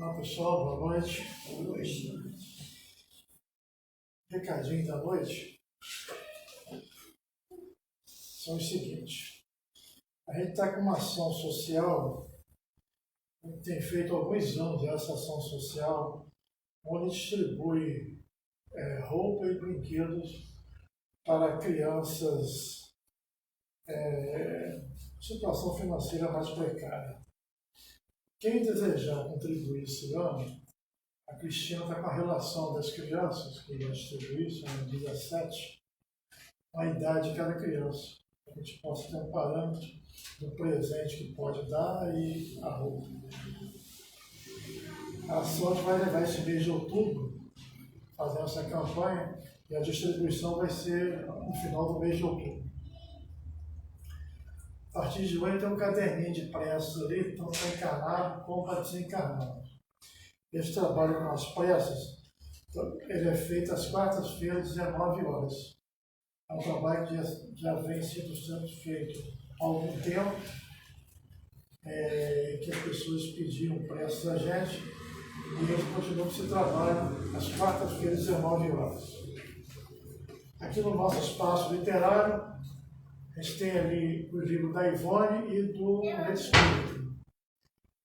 Olá pessoal, boa noite. Boa noite. Recadinho da noite são os seguintes. A gente está com uma ação social, a gente tem feito alguns anos essa ação social, onde distribui roupa e brinquedos para crianças em situação financeira mais precária. Quem desejar contribuir esse ano, a Cristina está com a relação das crianças que vai distribuir, são 17, a idade de cada criança, para que a gente possa ter um parâmetro do presente que pode dar e a roupa. A ação vai levar esse mês de outubro, fazendo essa campanha, e a distribuição vai ser no final do mês de outubro. A partir de hoje tem um caderninho de preços ali, então para encarnado como para desencarnado. Esse trabalho com as pressas, ele é feito às quartas-feiras, 19 horas. É um trabalho que já vem sendo feito há algum tempo, que as pessoas pediam pressas a gente, e a gente continua com esse trabalho às quartas-feiras, 19 horas. Aqui no nosso espaço literário, a gente tem ali o livro da Ivone e do Rede Espírito.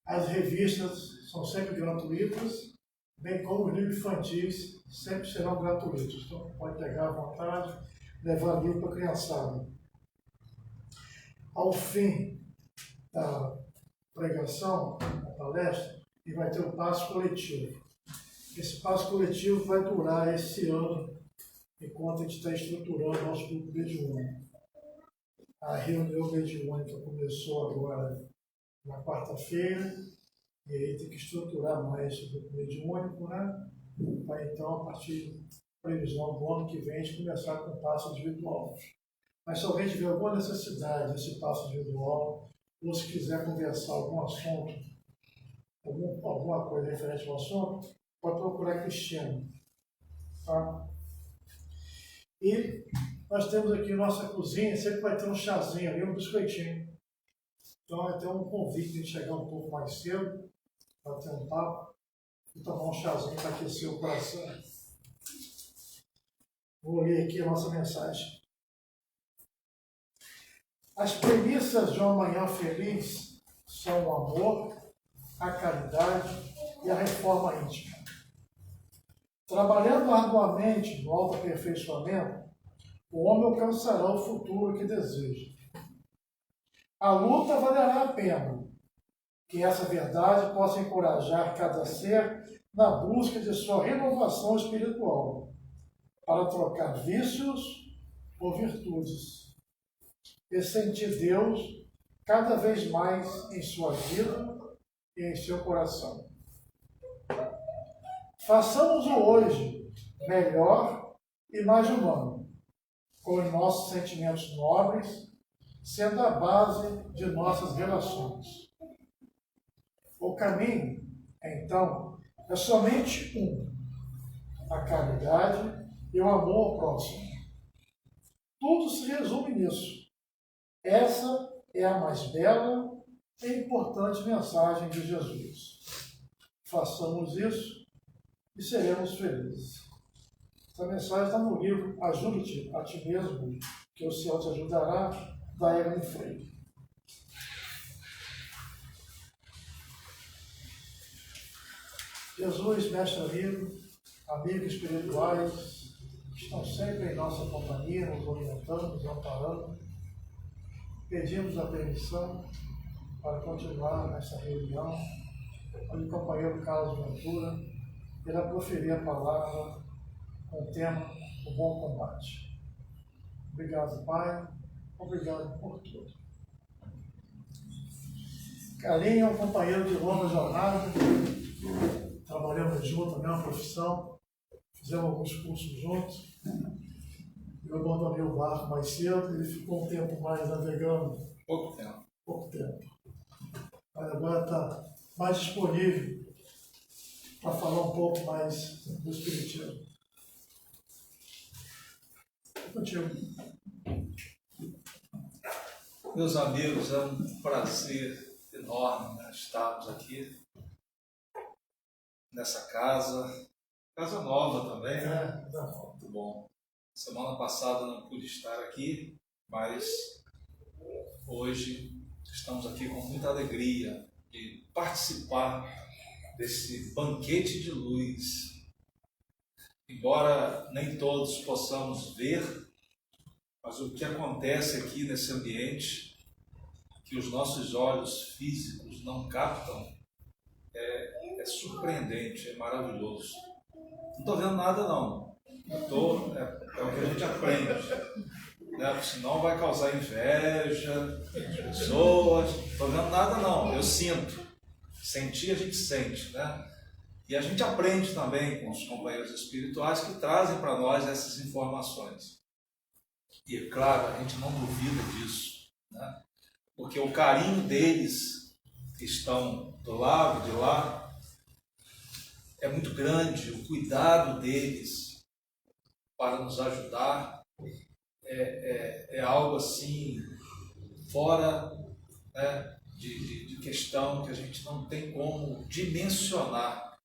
As revistas são sempre gratuitas, bem como os livros infantis sempre serão gratuitos. Então, pode pegar à vontade, levar livro para a criançada. Ao fim da pregação, da palestra, e vai ter o passo coletivo. Esse passo coletivo vai durar esse ano, enquanto a gente está estruturando nosso grupo mediúnico. A reunião mediúnica começou agora na quarta-feira, e aí tem que estruturar mais o grupo mediúnico, né? Para então, a partir da previsão do ano que vem, a gente começar com o passo individual. Mas se alguém tiver alguma necessidade desse passo individual, ou se quiser conversar algum assunto, alguma coisa referente ao assunto, pode procurar a Cristina. Tá? E nós temos aqui nossa cozinha, sempre vai ter um chazinho ali, um biscoitinho. Então vai ter um convite de chegar um pouco mais cedo, para ter um papo, e tomar um chazinho para aquecer o coração. Vou ler aqui a nossa mensagem. As premissas de uma manhã feliz são o amor, a caridade e a reforma íntima. Trabalhando arduamente no autoaperfeiçoamento, o homem alcançará o futuro que deseja. A luta valerá a pena, que essa verdade possa encorajar cada ser na busca de sua renovação espiritual, para trocar vícios por virtudes, e sentir Deus cada vez mais em sua vida e em seu coração. Façamos-o hoje melhor e mais humano, com os nossos sentimentos nobres, sendo a base de nossas relações. O caminho, então, é somente um: a caridade e o amor ao próximo. Tudo se resume nisso. Essa é a mais bela e importante mensagem de Jesus. Façamos isso e seremos felizes. Essa mensagem está no livro Ajude-te a ti mesmo, que o Senhor te ajudará, da Ellen Freire. Jesus, mestre amigo, amigos espirituais, que estão sempre em nossa companhia, nos orientando, nos amparando, pedimos a permissão para continuar nessa reunião, onde o companheiro Carlos Ventura irá proferir a palavra com o tema O Bom Combate. Obrigado, Pai. Obrigado por tudo. Carlinhos é um companheiro de longa jornada. Trabalhamos juntos, a mesma profissão. Fizemos alguns cursos juntos. Eu abandonei o barco mais cedo. Ele ficou um tempo mais navegando. Pouco tempo. Mas agora está mais disponível para falar um pouco mais do Espiritismo. Contigo. Meus amigos, é um prazer enorme estarmos aqui nessa casa. Casa nova também, né? Tá bom. Muito bom. Semana passada não pude estar aqui, mas hoje estamos aqui com muita alegria de participar desse banquete de luz. Embora nem todos possamos ver, mas o que acontece aqui nesse ambiente, que os nossos olhos físicos não captam, é surpreendente, é maravilhoso. Não estou vendo nada não, é o que a gente aprende, né? Senão vai causar inveja das pessoas. Não estou vendo nada não, eu sinto. Sentir a gente sente, né? E a gente aprende também com os companheiros espirituais que trazem para nós essas informações. E é claro, a gente não duvida disso, né? Porque o carinho deles que estão do lado de lá é muito grande, o cuidado deles para nos ajudar é algo assim fora, né, de questão, que a gente não tem como dimensionar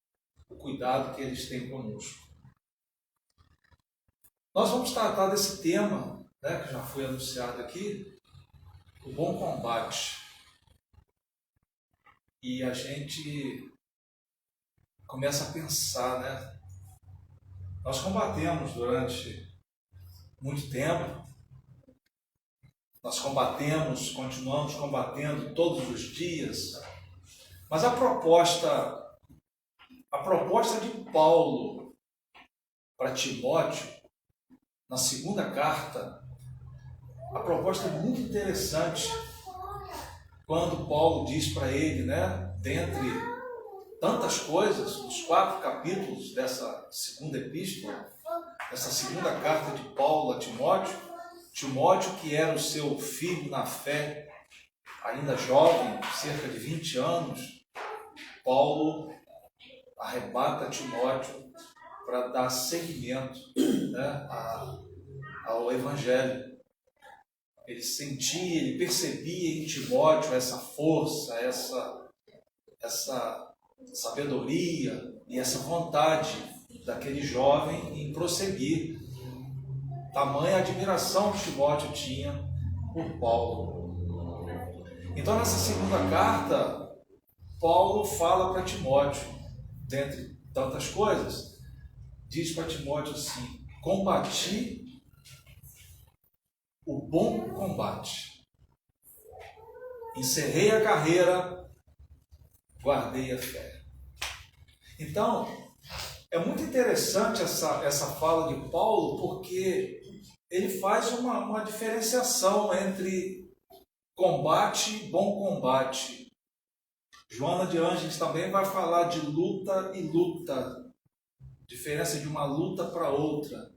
o cuidado que eles têm conosco. Nós vamos tratar desse tema, né, que já foi anunciado aqui, o bom combate. E a gente começa a pensar, né? Nós combatemos durante muito tempo, nós combatemos, continuamos combatendo todos os dias, mas a proposta de Paulo para Timóteo, na segunda carta, a proposta é muito interessante, quando Paulo diz para ele, né, dentre tantas coisas, nos 4 capítulos dessa segunda epístola, dessa segunda carta de Paulo a Timóteo, que era o seu filho na fé, ainda jovem, cerca de 20 anos, Paulo arrebata Timóteo para dar seguimento, né, ao Evangelho. Ele sentia, ele percebia em Timóteo essa força, essa sabedoria e essa vontade daquele jovem em prosseguir. Tamanha admiração que Timóteo tinha por Paulo. Então, nessa segunda carta, Paulo fala para Timóteo, dentre tantas coisas, diz para Timóteo assim: combati o bom combate, encerrei a carreira, guardei a fé. Então, é muito interessante essa fala de Paulo, porque ele faz uma diferenciação entre combate e bom combate. Joana de Ângeles também vai falar de luta e luta, diferença de uma luta para outra.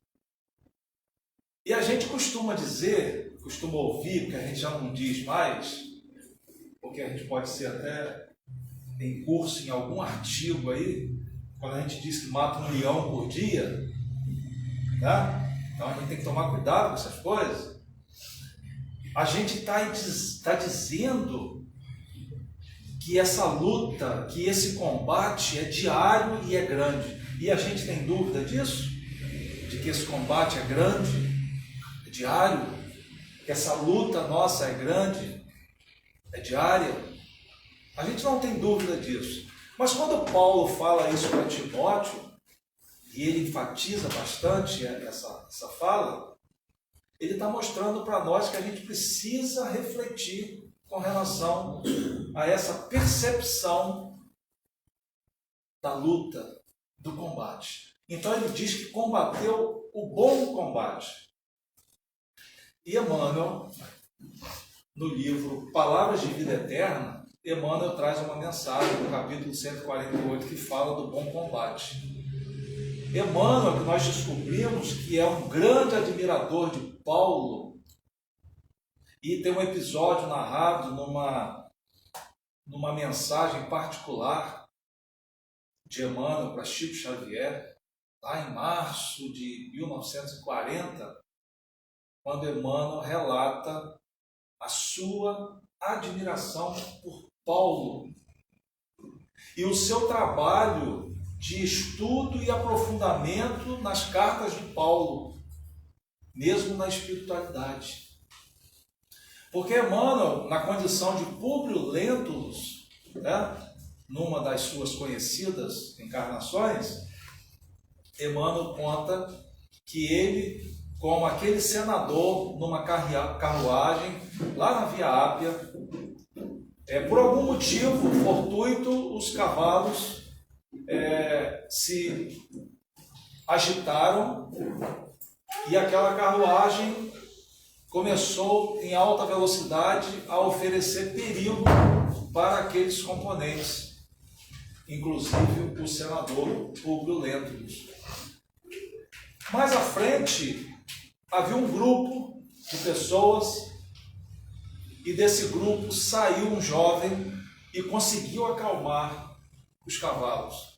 E a gente costuma dizer, costuma ouvir, porque a gente já não diz mais, porque a gente pode ser até em curso em algum artigo aí, quando a gente diz que mata um leão por dia, né? Então a gente tem que tomar cuidado com essas coisas. A gente está dizendo que essa luta, que esse combate é diário e é grande. E a gente tem dúvida disso? De que esse combate é grande, é diário, que essa luta nossa é grande, é diária? A gente não tem dúvida disso. Mas quando Paulo fala isso para Timóteo, e ele enfatiza bastante essa fala, ele está mostrando para nós que a gente precisa refletir com relação a essa percepção da luta, do combate. Então ele diz que combateu o bom combate. E Emmanuel, no livro Palavras de Vida Eterna, Emmanuel traz uma mensagem no capítulo 148 que fala do bom combate. Emmanuel, que nós descobrimos que é um grande admirador de Paulo, e tem um episódio narrado numa mensagem particular de Emmanuel para Chico Xavier, lá em março de 1940, quando Emmanuel relata a sua admiração por Paulo e o seu trabalho de estudo e aprofundamento nas cartas de Paulo, mesmo na espiritualidade. Porque Emmanuel, na condição de Públio Lentulus, né, numa das suas conhecidas encarnações, Emmanuel conta que ele, como aquele senador numa carruagem lá na Via Ápia, por algum motivo fortuito, os cavalos se agitaram e aquela carruagem começou em alta velocidade a oferecer perigo para aqueles componentes, inclusive o senador Públio Lentulus. Mais à frente havia um grupo de pessoas e desse grupo saiu um jovem e conseguiu acalmar os cavalos,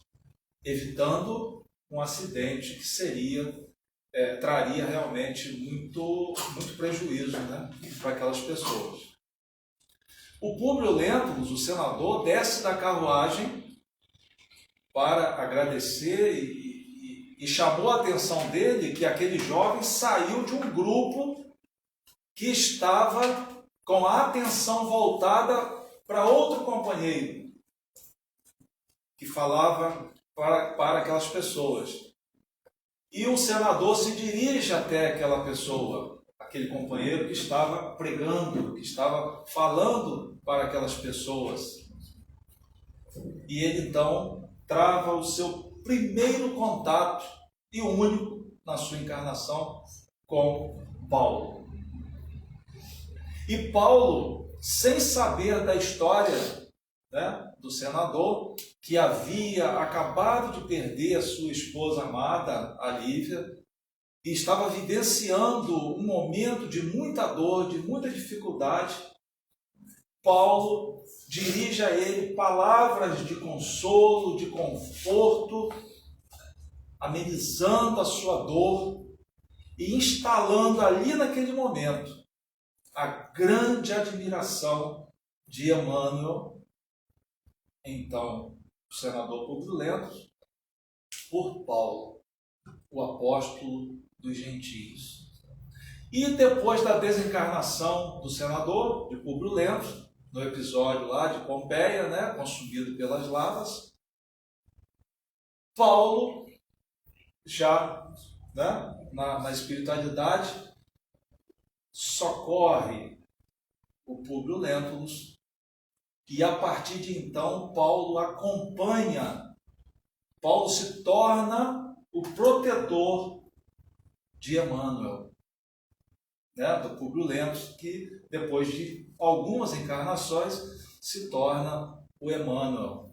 evitando um acidente que traria realmente muito prejuízo, né, para aquelas pessoas. O Públio Lentulus, o senador, desce da carruagem para agradecer e chamou a atenção dele que aquele jovem saiu de um grupo que estava com a atenção voltada para outro companheiro que falava para aquelas pessoas. E o senador se dirige até aquela pessoa, aquele companheiro que estava pregando, que estava falando para aquelas pessoas. E ele então trava o seu primeiro contato e único na sua encarnação com Paulo. E Paulo, sem saber da história, né, do senador, que havia acabado de perder a sua esposa amada, a Lívia, e estava vivenciando um momento de muita dor, de muita dificuldade, Paulo dirige a ele palavras de consolo, de conforto, amenizando a sua dor e instalando ali naquele momento a grande admiração de Emmanuel, então o senador Públio Lentulus, por Paulo, o apóstolo dos gentios. E depois da desencarnação do senador de Públio Lentulus, no episódio lá de Pompeia, né, consumido pelas lavas, Paulo, já, né, na espiritualidade, socorre o Públio Lentulus e a partir de então Paulo se torna o protetor de Emmanuel, né, do Públio Lentulus, que depois de algumas encarnações se torna o Emmanuel.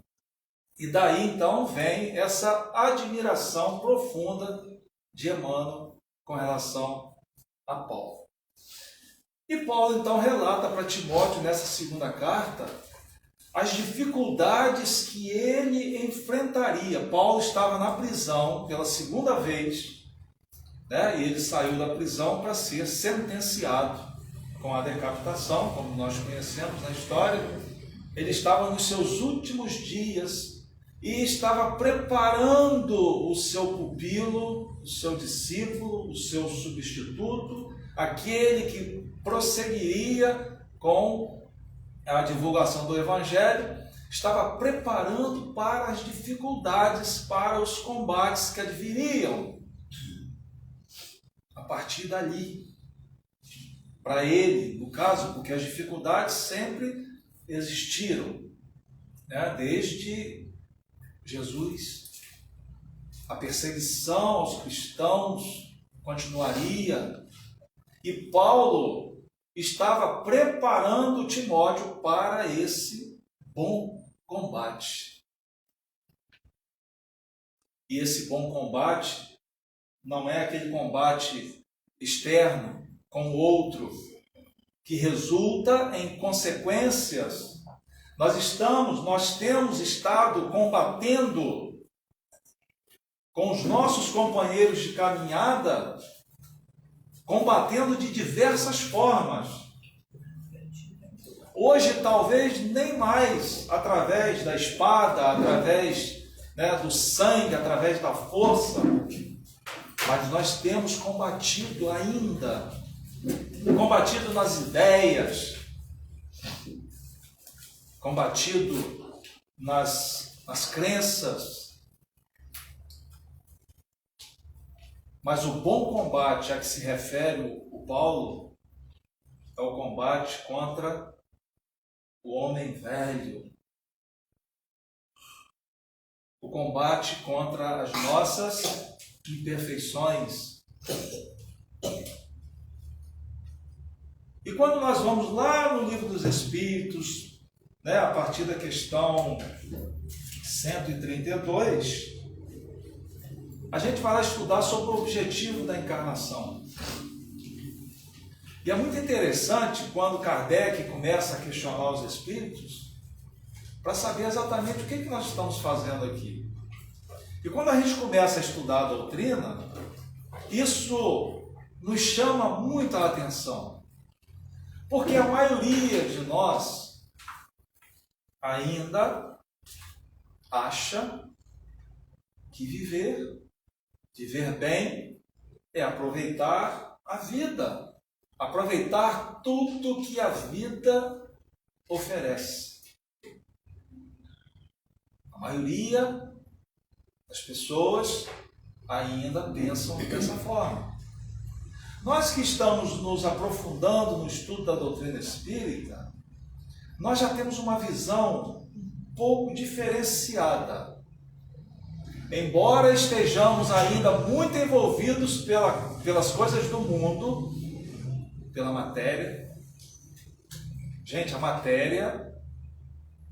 E daí então vem essa admiração profunda de Emmanuel com relação a Paulo. E Paulo então relata para Timóteo nessa segunda carta as dificuldades que ele enfrentaria. Paulo estava na prisão pela segunda vez, né, e ele saiu da prisão para ser sentenciado com a decapitação, como nós conhecemos na história. Ele estava nos seus últimos dias e estava preparando o seu pupilo, o seu discípulo, o seu substituto, aquele que prosseguiria com a divulgação do Evangelho, estava preparando para as dificuldades, para os combates que adviriam a partir dali. Para ele, no caso, porque as dificuldades sempre existiram, né? Desde Jesus. A perseguição aos cristãos continuaria. E Paulo estava preparando Timóteo para esse bom combate. E esse bom combate não é aquele combate externo com o outro, que resulta em consequências. Nós temos estado combatendo com os nossos companheiros de caminhada, combatendo de diversas formas. Hoje, talvez nem mais através da espada, através né, do sangue, através da força, mas nós temos combatido ainda, combatido nas ideias, combatido nas crenças. Mas o bom combate a que se refere o Paulo é o combate contra o homem velho. O combate contra as nossas imperfeições. E quando nós vamos lá no Livro dos Espíritos, né, a partir da questão 132, a gente vai lá estudar sobre o objetivo da encarnação. E é muito interessante quando Kardec começa a questionar os espíritos para saber exatamente o que nós estamos fazendo aqui. E quando a gente começa a estudar a doutrina, isso nos chama muito a atenção. Porque a maioria de nós ainda acha que viver bem é aproveitar a vida, aproveitar tudo que a vida oferece. A maioria das pessoas ainda pensam dessa forma. Nós que estamos nos aprofundando no estudo da doutrina espírita, nós já temos uma visão um pouco diferenciada. Embora estejamos ainda muito envolvidos pelas coisas do mundo, pela matéria. Gente, a matéria,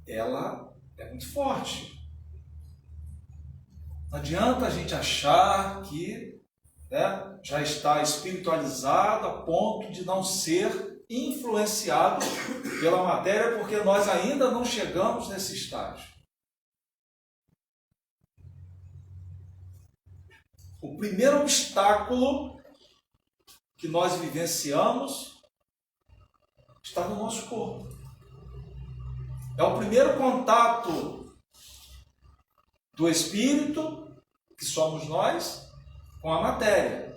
ela é muito forte. Não adianta a gente achar que, né, já está espiritualizado a ponto de não ser influenciado pela matéria, porque nós ainda não chegamos nesse estágio. O primeiro obstáculo que nós vivenciamos está no nosso corpo. É o primeiro contato do espírito, que somos nós, com a matéria.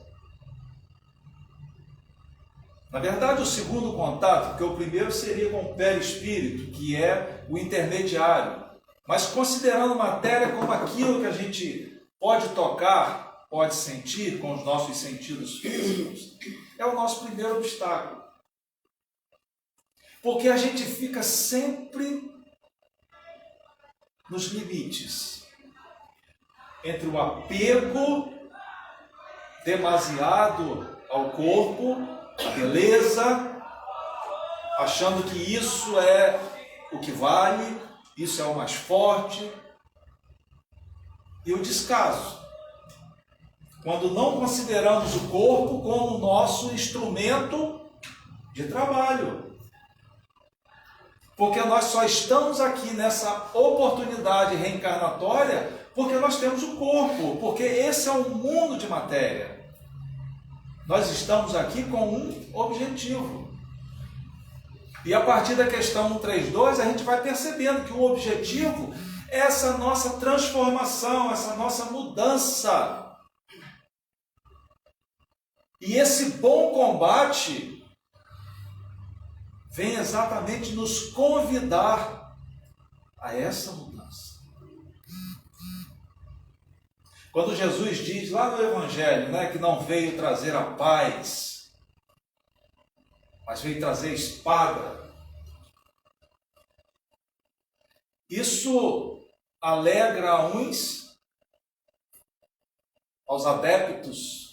Na verdade, o segundo contato, porque o primeiro seria com o perispírito, que é o intermediário. Mas considerando matéria como aquilo que a gente pode tocar, pode sentir com os nossos sentidos físicos, é o nosso primeiro obstáculo. Porque a gente fica sempre nos limites entre o apego demasiado ao corpo, a beleza, achando que isso é o que vale, isso é o mais forte, e o descaso. Quando não consideramos o corpo como nosso instrumento de trabalho. Porque nós só estamos aqui nessa oportunidade reencarnatória porque nós temos o corpo, porque esse é um mundo de matéria. Nós estamos aqui com um objetivo. E a partir da questão 132, a gente vai percebendo que o objetivo é essa nossa transformação, essa nossa mudança. E esse bom combate vem exatamente nos convidar a essa mudança. Quando Jesus diz lá no Evangelho, né, que não veio trazer a paz, mas veio trazer a espada, isso alegra uns aos adeptos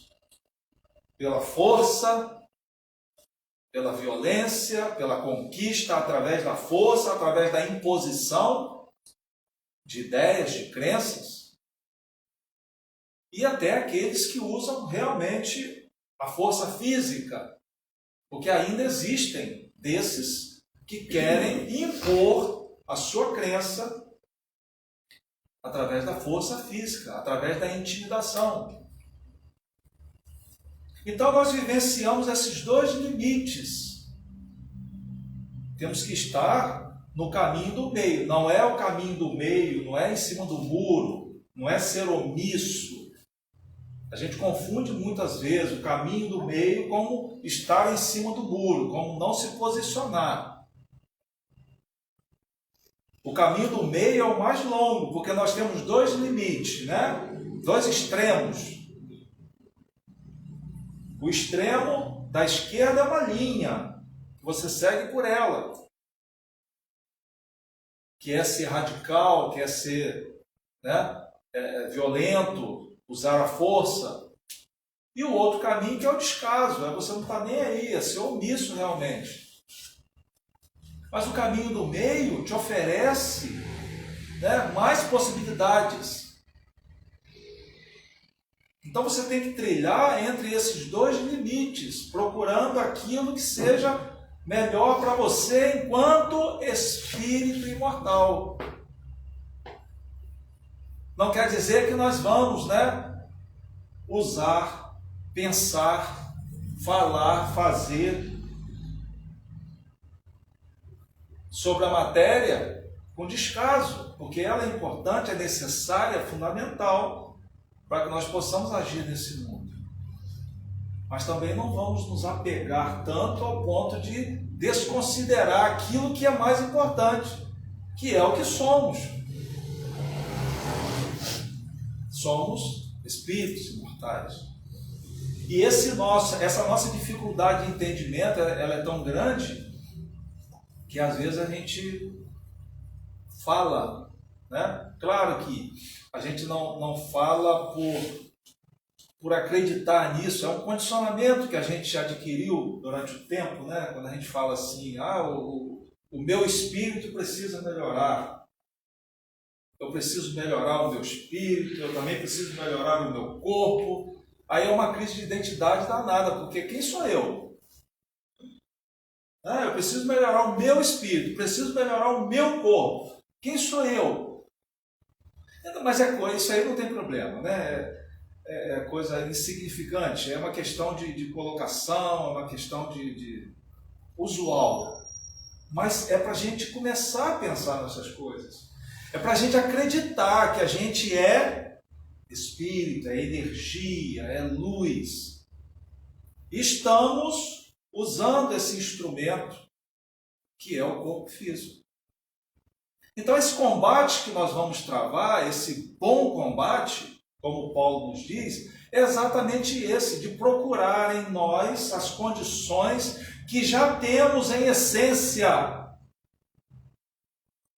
pela força, pela violência, pela conquista através da força, através da imposição de ideias, de crenças, e até aqueles que usam realmente a força física, porque ainda existem desses que querem impor a sua crença através da força física, através da intimidação. Então nós vivenciamos esses dois limites. Temos que estar no caminho do meio. Não é o caminho do meio, não é em cima do muro. não é ser omisso. A gente confunde muitas vezes o caminho do meio como estar em cima do muro, como não se posicionar. O caminho do meio é o mais longo, porque nós temos dois limites, né? Dois extremos. O extremo da esquerda é uma linha, que você segue por ela. Quer ser radical, quer ser, né, violento, usar a força. E o outro caminho que é o descaso, você não está nem aí, é ser omisso realmente. Mas o caminho do meio te oferece, né, mais possibilidades. Então você tem que trilhar entre esses dois limites, procurando aquilo que seja melhor para você enquanto espírito imortal. Não quer dizer que nós vamos, né, usar, pensar, falar, fazer sobre a matéria com descaso, porque ela é importante, é necessária, é fundamental para que nós possamos agir nesse mundo. Mas também não vamos nos apegar tanto ao ponto de desconsiderar aquilo que é mais importante, que é o que somos. Somos espíritos imortais. E essa nossa dificuldade de entendimento, ela é tão grande que às vezes a gente fala, né? Claro que a gente não fala por acreditar nisso, é um condicionamento que a gente adquiriu durante o tempo, né? Quando a gente fala assim, o meu espírito precisa melhorar, eu preciso melhorar o meu espírito, eu também preciso melhorar o meu corpo. Aí é uma crise de identidade danada, porque quem sou eu? Eu preciso melhorar o meu espírito, preciso melhorar o meu corpo. Quem sou eu? Mas isso aí não tem problema, né? É coisa insignificante, é uma questão de colocação, é uma questão de usual. Mas é para a gente começar a pensar nessas coisas. É para a gente acreditar que a gente é espírito, é energia, é luz. Estamos usando esse instrumento que é o corpo físico. Então esse combate que nós vamos travar, esse bom combate, como Paulo nos diz, é exatamente esse, de procurar em nós as condições que já temos em essência.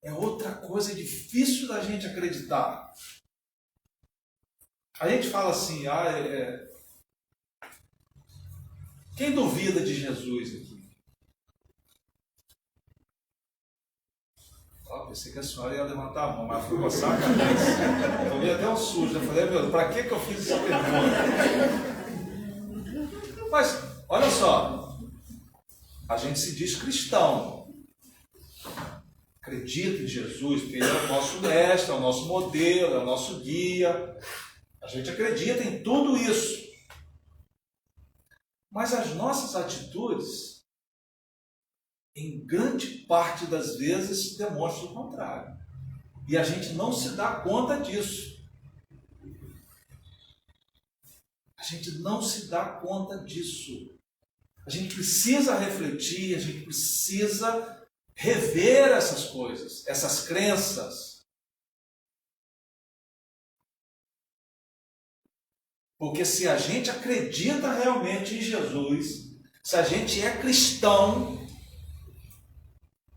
É outra coisa difícil da gente acreditar. A gente fala assim, quem duvida de Jesus aqui? Pensei que a senhora ia levantar a mão, mas fui coçar a cabeça. Eu vi até um sujo. Eu falei, meu Deus, para que eu fiz essa pergunta? Mas, olha só, a gente se diz cristão. Acredita em Jesus, porque Ele é o nosso mestre, é o nosso modelo, é o nosso guia. A gente acredita em tudo isso. Mas as nossas atitudes, em grande parte das vezes, demonstram o contrário. E a gente não se dá conta disso. A gente não se dá conta disso. A gente precisa refletir, a gente precisa rever essas coisas, essas crenças. Porque se a gente acredita realmente em Jesus, se a gente é cristão,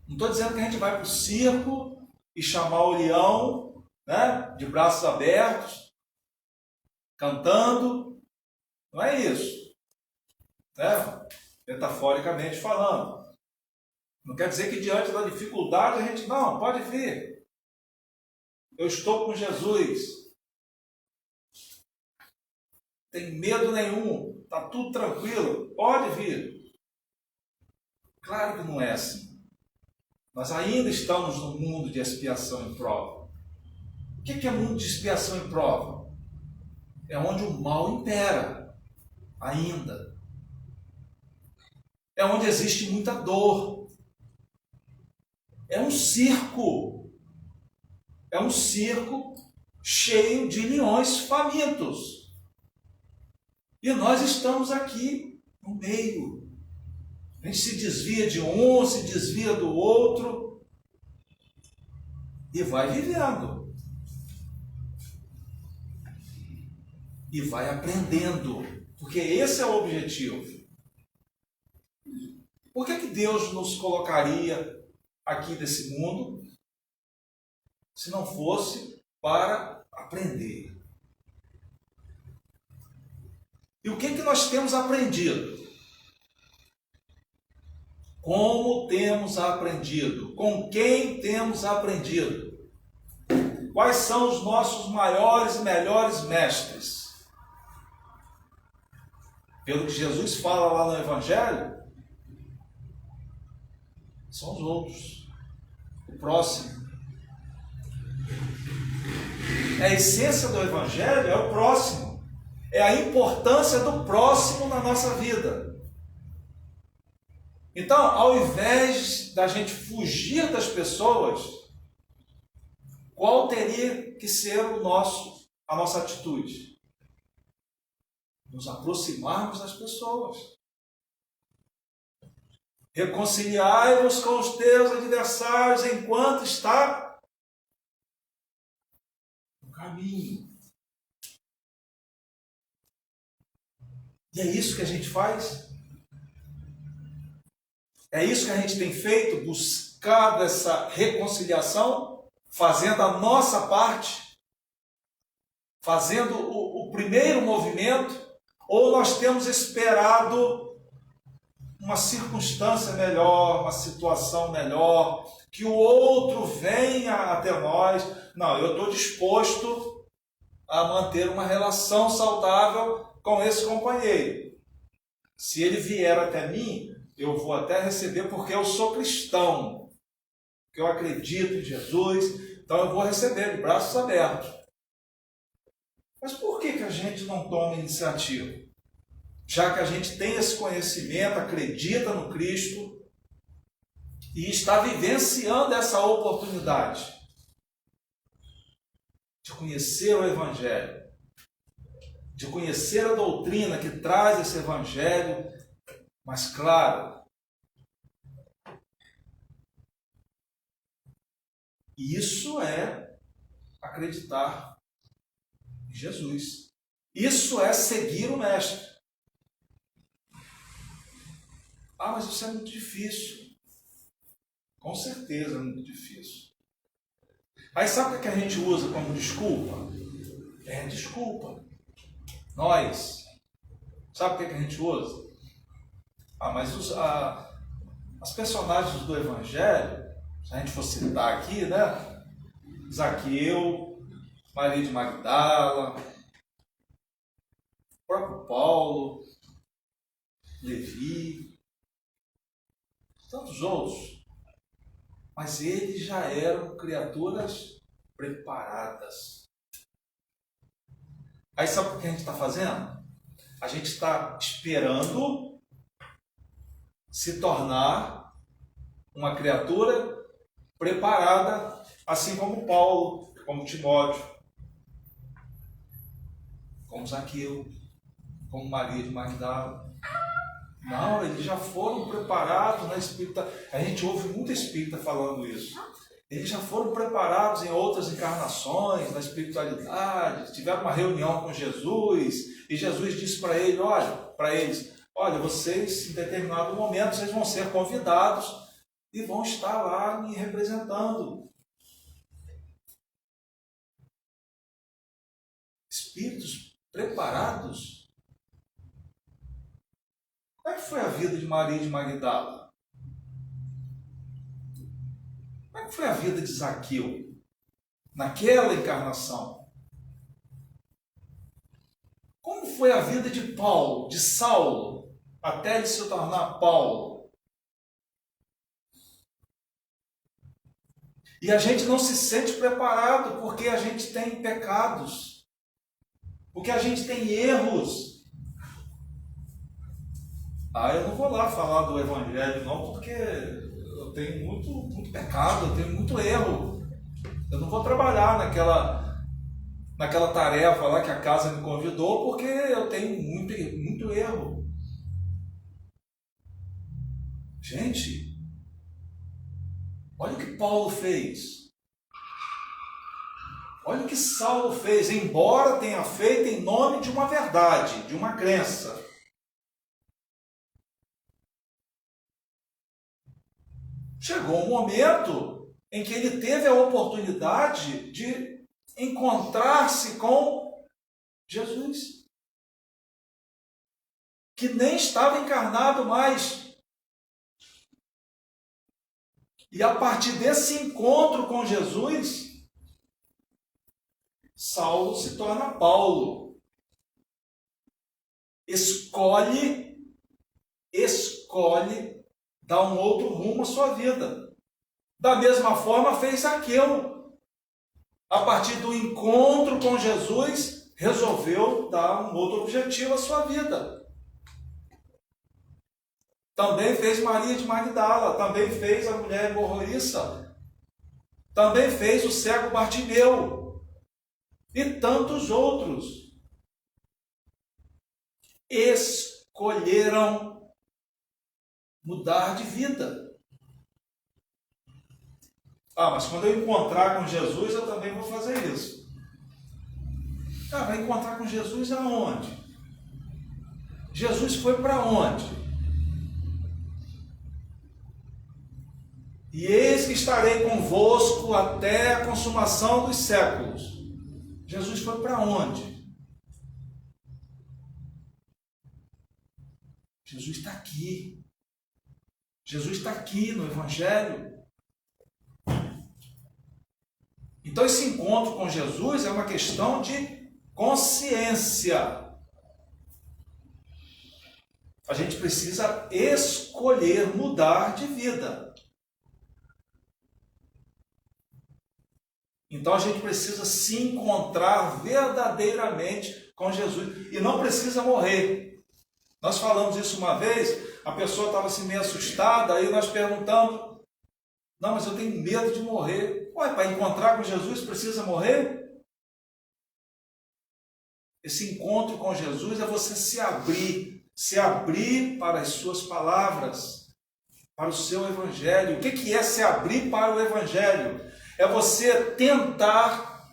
não estou dizendo que a gente vai para o circo e chamar o leão, né, de braços abertos, cantando. Não é isso. Né? Metaforicamente falando. Não quer dizer que diante da dificuldade a gente, não, pode vir. Eu estou com Jesus. Tem medo nenhum. Está tudo tranquilo. Pode vir. Claro que não é assim. Nós ainda estamos no mundo de expiação e prova. O que é mundo de expiação e prova? É onde o mal impera, ainda. É onde existe muita dor. É um circo. É um circo cheio de leões famintos. E nós estamos aqui no meio. A gente se desvia de um, se desvia do outro e vai vivendo. E vai aprendendo, porque esse é o objetivo. Por que Deus nos colocaria aqui nesse mundo se não fosse para aprender? E o que nós temos aprendido? Como temos aprendido? Com quem temos aprendido? Quais são os nossos maiores e melhores mestres? Pelo que Jesus fala lá no Evangelho, são os outros, o próximo. A essência do Evangelho é o próximo, é a importância do próximo na nossa vida. Então, ao invés da gente fugir das pessoas, qual teria que ser a nossa atitude? Nos aproximarmos das pessoas. Reconciliai-vos com os teus adversários enquanto está no caminho. E é isso que a gente faz? É isso que a gente tem feito, buscado essa reconciliação, fazendo a nossa parte, fazendo o primeiro movimento, ou nós temos esperado uma circunstância melhor, uma situação melhor, que o outro venha até nós? Não, eu estou disposto a manter uma relação saudável com esse companheiro. Se ele vier até mim, eu vou até receber porque eu sou cristão, porque eu acredito em Jesus, então eu vou receber de braços abertos. Mas por que a gente não toma iniciativa? Já que a gente tem esse conhecimento, acredita no Cristo e está vivenciando essa oportunidade de conhecer o Evangelho, de conhecer a doutrina que traz esse Evangelho, mas claro, isso é acreditar em Jesus. Isso é seguir o Mestre. Ah, mas isso é muito difícil. Com certeza é muito difícil. Aí sabe o que a gente usa como desculpa? Desculpa. Nós. Sabe o que a gente usa? Ah, mas as personagens do Evangelho, se a gente for citar aqui, né? Zaqueu, Maria de Magdala, o próprio Paulo, Levi, tantos outros, mas eles já eram criaturas preparadas. Aí sabe o que a gente está fazendo? A gente está esperando se tornar uma criatura preparada, assim como Paulo, como Timóteo, como Zaqueu, como Maria de Magdala. Não, eles já foram preparados na espírita. A gente ouve muito espírita falando isso. Eles já foram preparados em outras encarnações, na espiritualidade, tiveram uma reunião com Jesus, e Jesus disse para eles, olha, vocês, em determinado momento, vocês vão ser convidados e vão estar lá me representando. Espíritos preparados. Como é que foi a vida de Maria de Magdala? Como é que foi a vida de Zaqueu naquela encarnação? Como foi a vida de Paulo, de Saulo, até ele se tornar Paulo? E a gente não se sente preparado porque a gente tem pecados, porque a gente tem erros. Eu não vou lá falar do Evangelho não, porque eu tenho muito pecado, eu tenho muito erro. Eu não vou trabalhar naquela tarefa lá que a casa me convidou, porque eu tenho muito erro. Gente, olha o que Paulo fez. Olha o que Saulo fez, embora tenha feito em nome de uma verdade, de uma crença. Chegou um momento em que ele teve a oportunidade de encontrar-se com Jesus, que nem estava encarnado mais. E a partir desse encontro com Jesus, Saulo se torna Paulo. Escolhe dar um outro rumo à sua vida. Da mesma forma fez Zaqueu. A partir do encontro com Jesus, resolveu dar um outro objetivo à sua vida. Também fez Maria de Magdala, também fez a mulher hemorroíça, também fez o cego Bartimeu e tantos outros. Escolheram mudar de vida. Mas quando eu encontrar com Jesus, eu também vou fazer isso. Vai encontrar com Jesus aonde? Jesus foi para onde? E eis que estarei convosco até a consumação dos séculos. Jesus foi para onde? Jesus está aqui. Jesus está aqui no Evangelho. Então esse encontro com Jesus é uma questão de consciência. A gente precisa escolher mudar de vida. Então a gente precisa se encontrar verdadeiramente com Jesus. E não precisa morrer. Nós falamos isso uma vez, a pessoa estava assim meio assustada, aí nós perguntamos, não, mas eu tenho medo de morrer. Para encontrar com Jesus precisa morrer? Esse encontro com Jesus é você se abrir para as suas palavras, para o seu Evangelho. O que é se abrir para o Evangelho? É você tentar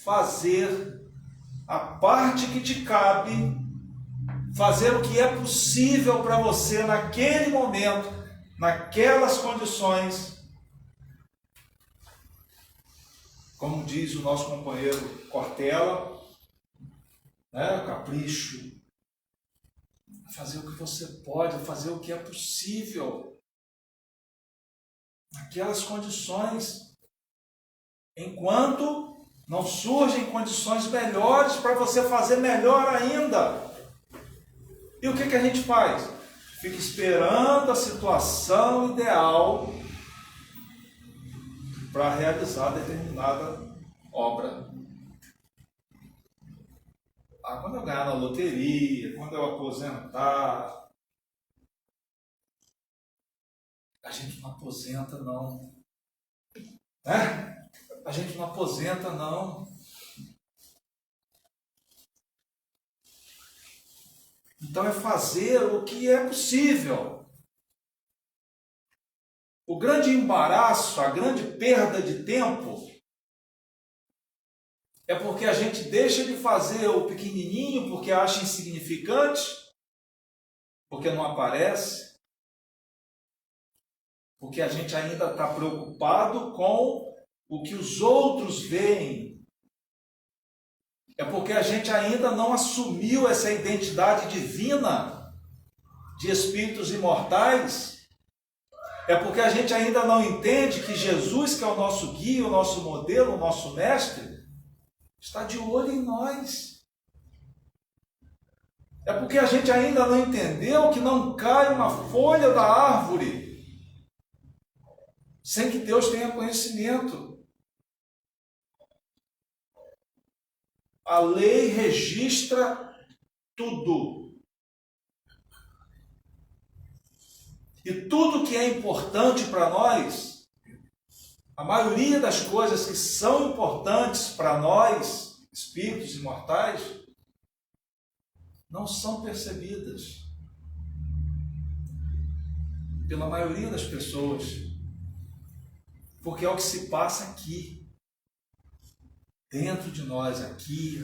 fazer a parte que te cabe, fazer o que é possível para você naquele momento, naquelas condições. Como diz o nosso companheiro Cortella, capricho. Fazer o que você pode, fazer o que é possível. Naquelas condições, enquanto não surgem condições melhores para você fazer melhor ainda. E o que a gente faz? Fica esperando a situação ideal para realizar determinada obra. Quando eu ganhar na loteria, quando eu aposentar, a gente não aposenta, não. A gente não aposenta, não. Então é fazer o que é possível. O grande embaraço, a grande perda de tempo, é porque a gente deixa de fazer o pequenininho porque acha insignificante, porque não aparece, porque a gente ainda está preocupado com o que os outros veem. É porque a gente ainda não assumiu essa identidade divina de espíritos imortais. É porque a gente ainda não entende que Jesus, que é o nosso guia, o nosso modelo, o nosso mestre, está de olho em nós. É porque a gente ainda não entendeu que não cai uma folha da árvore sem que Deus tenha conhecimento. A lei registra tudo. E tudo que é importante para nós, a maioria das coisas que são importantes para nós, espíritos imortais, não são percebidas pela maioria das pessoas, porque é o que se passa aqui, dentro de nós, aqui.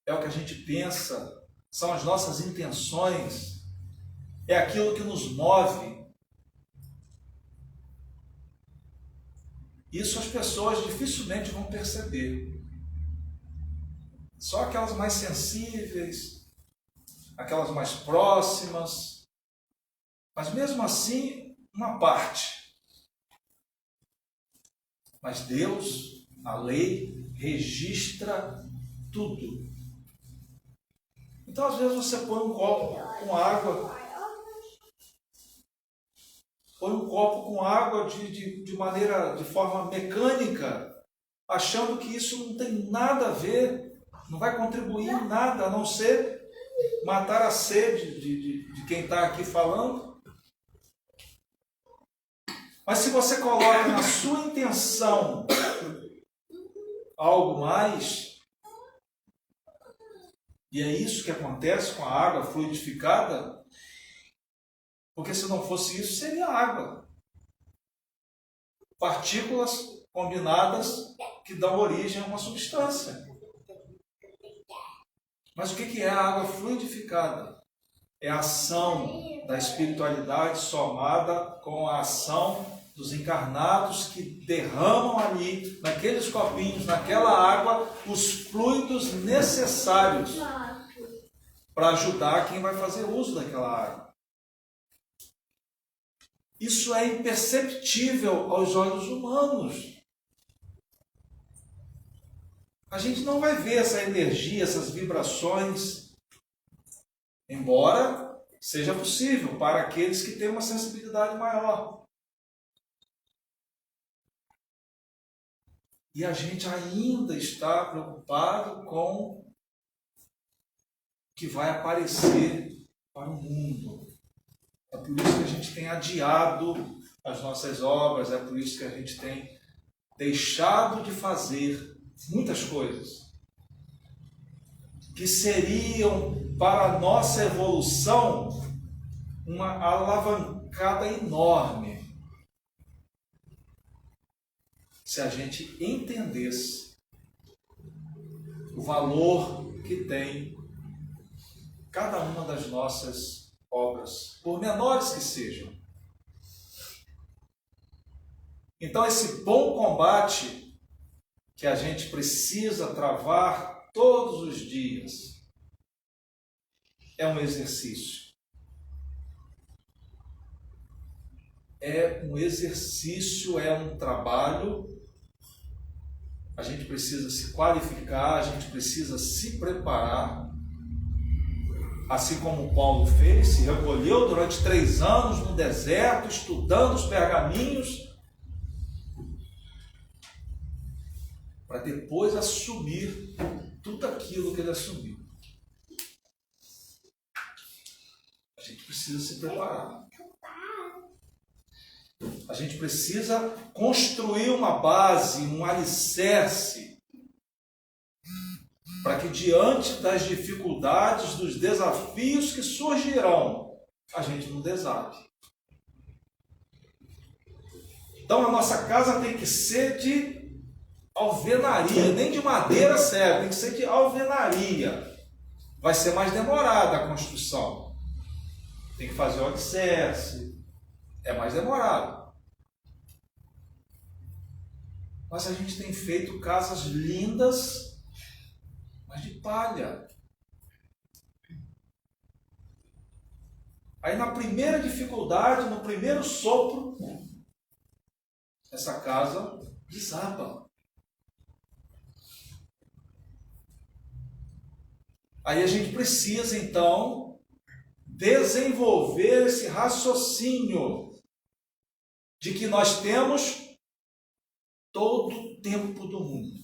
É o que a gente pensa, são as nossas intenções, é aquilo que nos move. Isso as pessoas dificilmente vão perceber. Só aquelas mais sensíveis, aquelas mais próximas, mas mesmo assim, uma parte. Mas Deus, a lei, registra tudo. Então, às vezes, você põe um copo com água, de forma mecânica, achando que isso não tem nada a ver, não vai contribuir em nada, a não ser matar a sede de quem está aqui falando. Mas se você coloca na sua intenção algo mais, e é isso que acontece com a água fluidificada, porque se não fosse isso, seria água. Partículas combinadas que dão origem a uma substância. Mas o que é a água fluidificada? É a ação da espiritualidade somada com a ação dos encarnados que derramam ali, naqueles copinhos, naquela água, os fluidos necessários para ajudar quem vai fazer uso daquela água. Isso é imperceptível aos olhos humanos. A gente não vai ver essa energia, essas vibrações, embora seja possível para aqueles que têm uma sensibilidade maior. E a gente ainda está preocupado com o que vai aparecer para o mundo. É por isso que a gente tem adiado as nossas obras, é por isso que a gente tem deixado de fazer muitas coisas que seriam para a nossa evolução uma alavancada enorme, se a gente entendesse o valor que tem cada uma das nossas obras, por menores que sejam. Então, esse bom combate que a gente precisa travar todos os dias é um exercício. É um exercício, é um trabalho. A gente precisa se qualificar, a gente precisa se preparar. Assim como Paulo fez, se recolheu durante 3 anos no deserto, estudando os pergaminhos, para depois assumir tudo aquilo que ele assumiu. A gente precisa se preparar. A gente precisa construir uma base, um alicerce, para que diante das dificuldades, dos desafios que surgirão, a gente não desabe. Então a nossa casa tem que ser de alvenaria, nem de madeira serve, tem que ser de alvenaria. Vai ser mais demorada a construção. Tem que fazer o alicerce, é mais demorado. Mas a gente tem feito casas lindas, mas de palha. Aí na primeira dificuldade, no primeiro sopro, essa casa desaba. Aí a gente precisa então desenvolver esse raciocínio de que nós temos todo o tempo do mundo.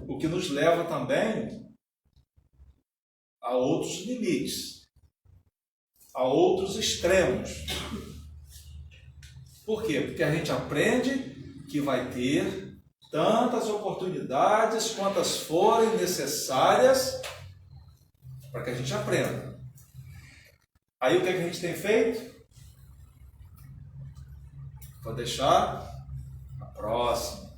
O que nos leva também a outros limites, a outros extremos. Por quê? Porque a gente aprende que vai ter tantas oportunidades quantas forem necessárias para que a gente aprenda. Aí o que a gente tem feito? Vou deixar a próxima.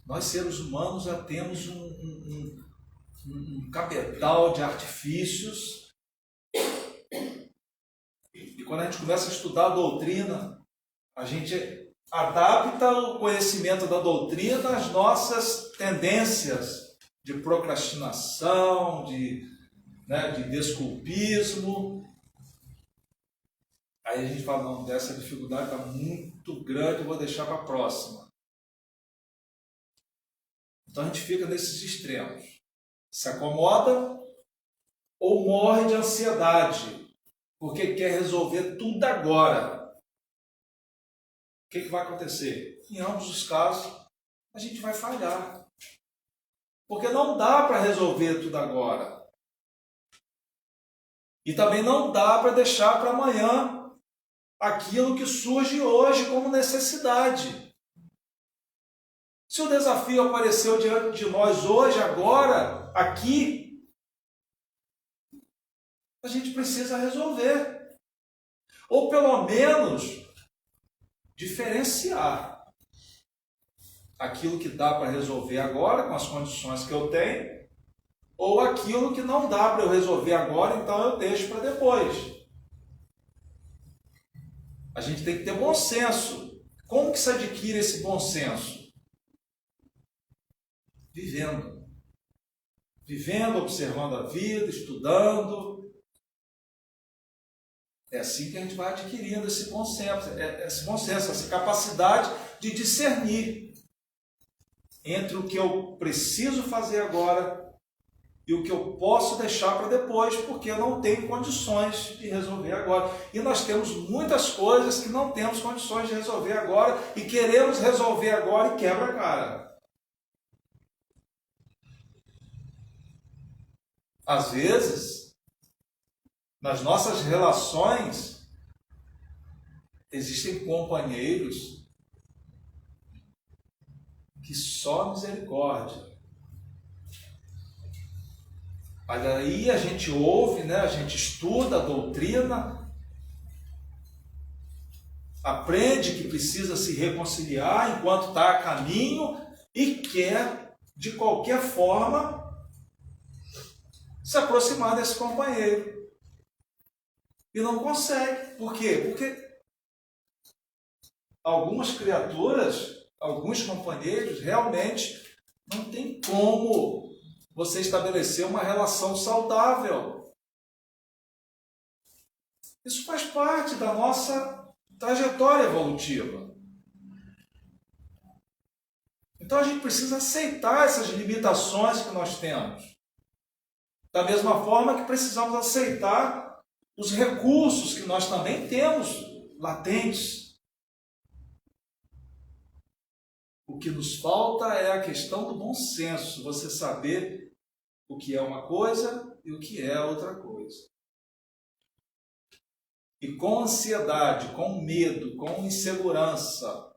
Nós, seres humanos, já temos um cabedal de artifícios. E quando a gente começa a estudar a doutrina, a gente adapta o conhecimento da doutrina às nossas tendências de procrastinação, de desculpismo. Aí a gente fala, não, dessa dificuldade está muito grande, eu vou deixar para a próxima. Então a gente fica nesses extremos. Se acomoda ou morre de ansiedade, porque quer resolver tudo agora. O que vai acontecer? Em ambos os casos, a gente vai falhar. Porque não dá para resolver tudo agora. E também não dá para deixar para amanhã aquilo que surge hoje como necessidade. Se o desafio apareceu diante de nós hoje, agora, aqui, a gente precisa resolver. Ou pelo menos diferenciar aquilo que dá para resolver agora, com as condições que eu tenho, ou aquilo que não dá para eu resolver agora, então eu deixo para depois. A gente tem que ter bom senso. Como que se adquire esse bom senso? Vivendo. Vivendo, observando a vida, estudando. É assim que a gente vai adquirindo esse bom senso, essa capacidade de discernir entre o que eu preciso fazer agora e o que eu posso deixar para depois, porque eu não tenho condições de resolver agora. E nós temos muitas coisas que não temos condições de resolver agora e queremos resolver agora e quebra a cara. Às vezes, nas nossas relações, existem companheiros que só misericórdia. Mas aí a gente ouve, a gente estuda a doutrina, aprende que precisa se reconciliar enquanto está a caminho e quer, de qualquer forma, se aproximar desse companheiro. E não consegue. Por quê? Porque algumas criaturas, alguns companheiros, realmente não tem como você estabelecer uma relação saudável. Isso faz parte da nossa trajetória evolutiva. Então a gente precisa aceitar essas limitações que nós temos. Da mesma forma que precisamos aceitar os recursos que nós também temos latentes. O que nos falta é a questão do bom senso, você saber o que é uma coisa e o que é outra coisa. E com ansiedade, com medo, com insegurança,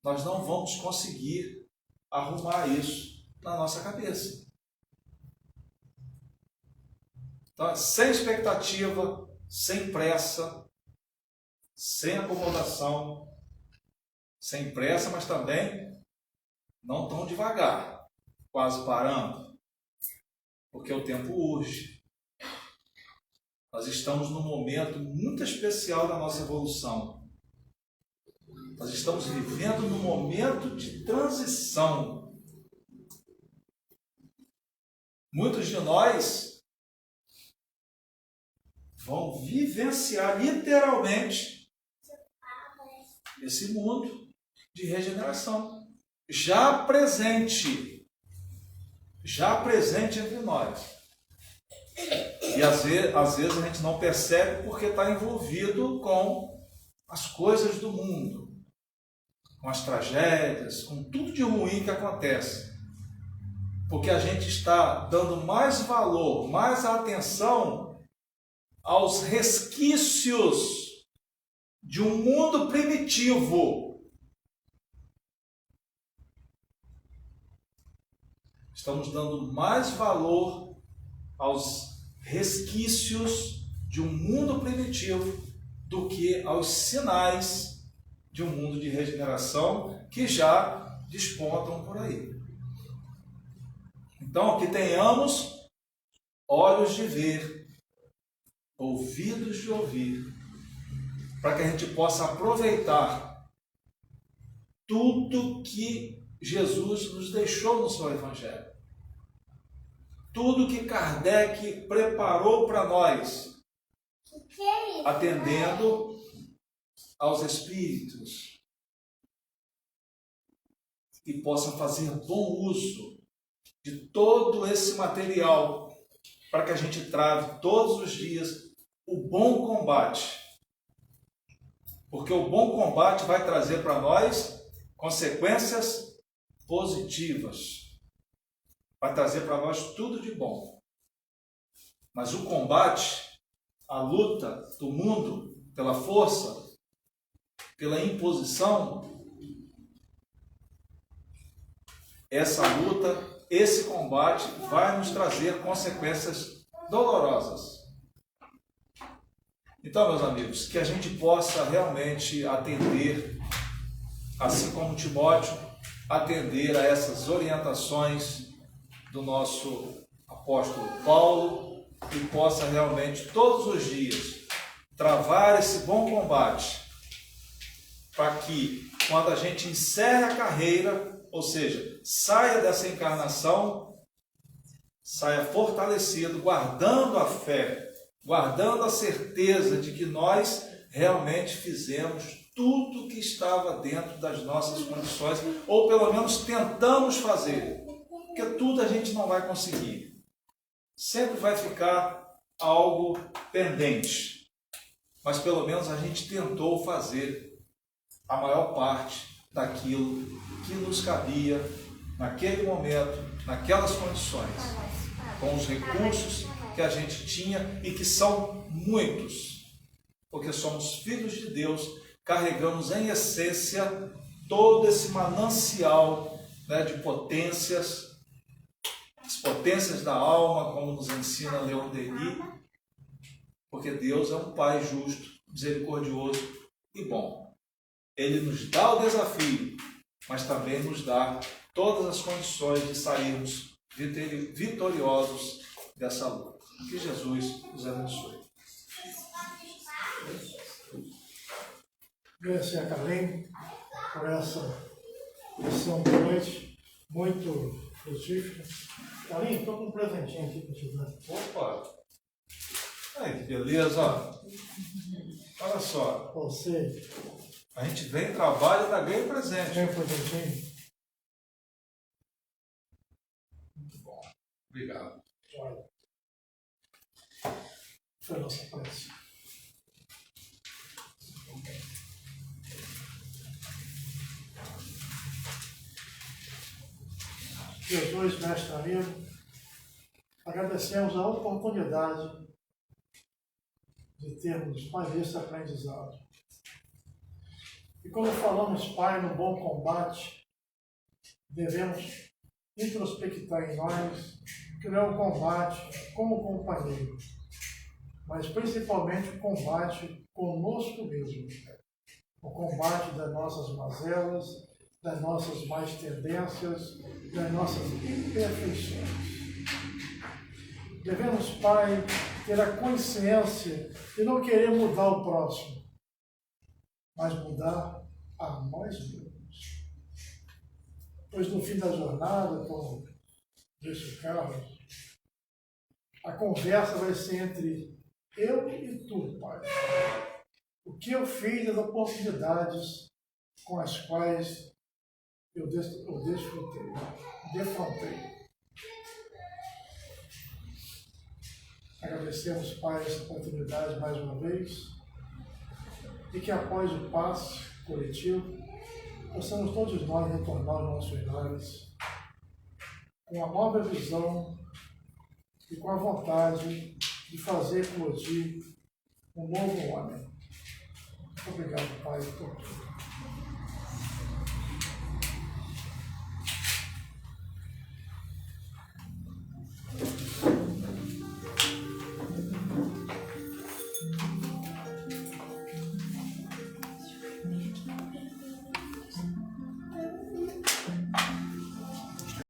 nós não vamos conseguir arrumar isso na nossa cabeça. Então, sem expectativa, sem pressa, sem acomodação, sem pressa, mas também não tão devagar, quase parando, porque o tempo urge. Nós estamos num momento muito especial da nossa evolução. Nós estamos vivendo num momento de transição. Muitos de nós vão vivenciar literalmente esse mundo de regeneração já presente entre nós. E às vezes a gente não percebe porque está envolvido com as coisas do mundo, com as tragédias, com tudo de ruim que acontece. Porque a gente está dando mais valor, mais atenção aos resquícios de um mundo primitivo. Estamos dando mais valor aos resquícios de um mundo primitivo do que aos sinais de um mundo de regeneração que já despontam por aí. Então, que tenhamos olhos de ver, ouvidos de ouvir, para que a gente possa aproveitar tudo que Jesus nos deixou no seu Evangelho. Tudo que Kardec preparou para nós, atendendo aos espíritos, e possam fazer bom uso de todo esse material para que a gente trave todos os dias o bom combate. Porque o bom combate vai trazer para nós consequências positivas. Vai trazer para nós tudo de bom. Mas o combate, a luta do mundo pela força, pela imposição, essa luta, esse combate vai nos trazer consequências dolorosas. Então, meus amigos, que a gente possa realmente atender, assim como Timóteo, atender a essas orientações do nosso apóstolo Paulo e possa realmente todos os dias travar esse bom combate para que quando a gente encerre a carreira, ou seja, saia dessa encarnação, saia fortalecido, guardando a fé, guardando a certeza de que nós realmente fizemos tudo que estava dentro das nossas condições, ou pelo menos tentamos fazer, porque tudo a gente não vai conseguir. Sempre vai ficar algo pendente, mas pelo menos a gente tentou fazer a maior parte daquilo que nos cabia naquele momento, naquelas condições, com os recursos que a gente tinha e que são muitos, porque somos filhos de Deus, carregamos em essência todo esse manancial, né, de potências, as potências da alma, como nos ensina Leon Denis, porque Deus é um Pai justo, misericordioso e bom. Ele nos dá o desafio, mas também nos dá todas as condições de sairmos vitoriosos dessa luta. Que Jesus nos abençoe. Agradecer a Carlinhos por essa lição de noite, muito frutífera. Carlinhos, estou com um presentinho aqui para te dar. Opa! Aí, que beleza, ó. Olha só. Você A gente vem, trabalha e dá ganho presente. tem um presentinho? Muito bom. Obrigado. Olha. Foi a nossa prece. Jesus, mestre amigo, agradecemos a oportunidade de termos mais esse aprendizado. E quando falamos, Pai, no bom combate, devemos introspectar em nós que não é um combate como companheiro, mas principalmente o combate conosco mesmo. O combate das nossas mazelas, das nossas más tendências, das nossas imperfeições. Devemos, Pai, ter a consciência de não querer mudar o próximo, mas mudar a nós mesmos. Pois no fim da jornada, como disse o Carlos, a conversa vai ser entre eu e tu, Pai. O que eu fiz das oportunidades com as quais eu desfrutei, defrontei. Agradecemos, Pai, essa oportunidade mais uma vez e que após o passe coletivo possamos todos nós retornar aos nossos lares com a nova visão e com a vontade de fazer eclodir um novo homem. Obrigado, Pai, por tudo.